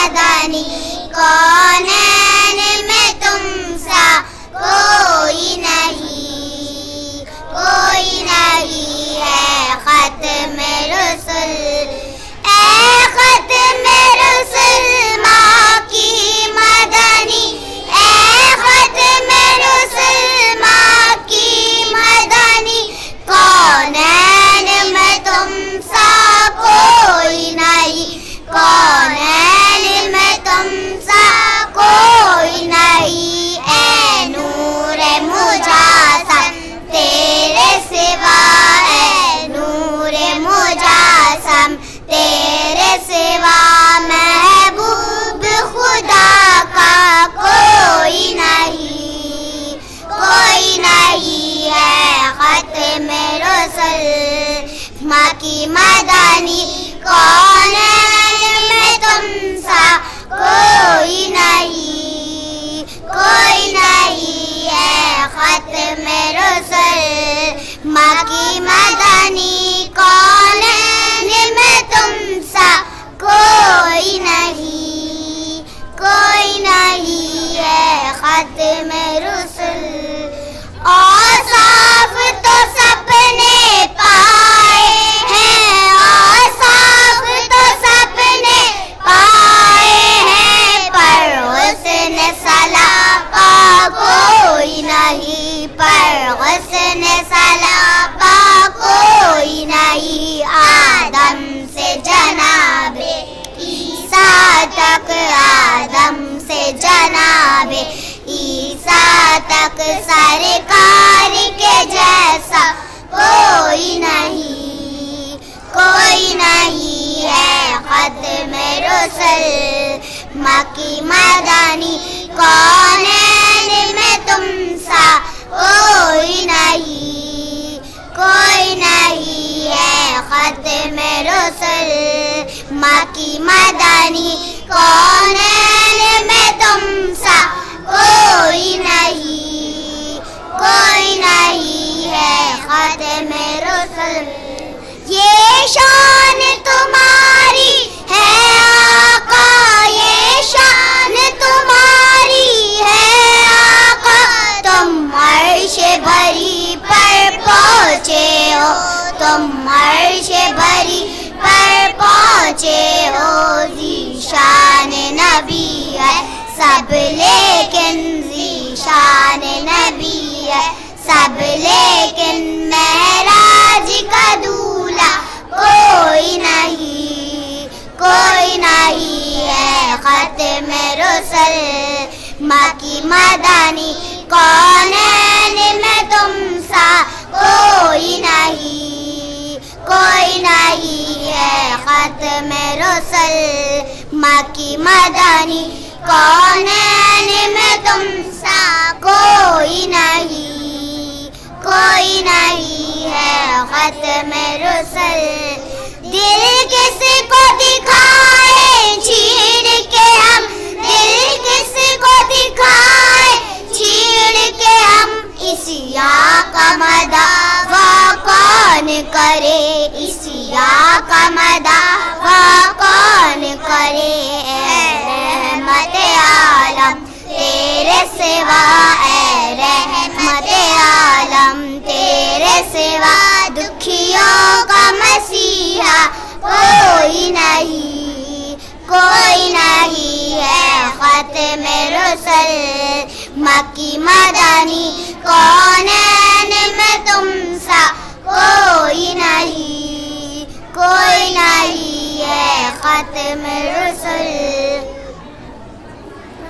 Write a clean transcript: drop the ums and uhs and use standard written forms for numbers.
مدنی کونین میں تم سا کوئی نہیں، کوئی نہیں ہے ختم رسل، اے ختم رسل ماں کی مدنی، اے ختم رسل ماں کی مدنی کونین میں تم سا کوئی نہیں، کونین میں تم سا کوئی نہیں، اے نور مجسم تیرے سوا، اے نور مجسم تیرے سوا محبوب خدا کا کوئی نہیں، کوئی نہیں ہے ختم رسل ماں کی مدنی کونین میں تم سا کوئی نہیں، کوئی نہیں ہے ختم رسل ماں کی مدنی کونین میں تم سا کوئی نہیں، کوئی نہیں ہے ختم رسل۔ اوصاف تو سب نے پائے ہیں، اوصاف تو سب نے پائے ہیں، پر حسن صلاح کا کوئی نہیں، پر حسن صلاح کا کوئی نہیں، آدم سے جناب عیسیٰ تک، آدم سے جناب عیسیٰ تک سرکار کے جیسا کوئی نہیں، کوئی نہیں ہے ختم رسل ماں کی مدنی کونین میں تم سا کوئی نہیں، کوئی نہیں ہے ختم رسل ماں کی مدنی کونین میں تم سا کوئی نہیں، کوئی نہیں ہے ختم رسل۔ یہ شان تمہاری ہے آقا، یہ شان تمہاری ہے آقا، تم عرش بری پر پہنچے ہو، تم عرش بری پر پہنچے ہو، ذیشان نبی ہے سب لیکن ذیشان نبی ہے سب لیکن معراج کا دولہا کوئی نہیں، کوئی نہیں ہے ختم رسل ماں کی مدنی کونین میں تم سا کوئی نہیں، کوئی نہیں ہے ختم رسل ماں کی مدنی کونین میں تم سا کوئی نہیں، کوئی نہیں ہے ختم رسل۔ دل کس کو دکھائے چھیڑ کے ہم، دل کس کو دکھائے چھیڑ کے ہم، عیسیٰ کا مداوا کون کرے، عیسیٰ کا مداوا کون کرے، اے رحمت عالم تیرے سوا، اے رحمت عالم تیرے سوا دکھیوں کا مسیحا کوئی نہیں، کوئی نہیں ہے ختم رسل ماں کی مدنی کونین میں تم سا کوئی نہیں، کوئی نہیں ہے ختم رسل۔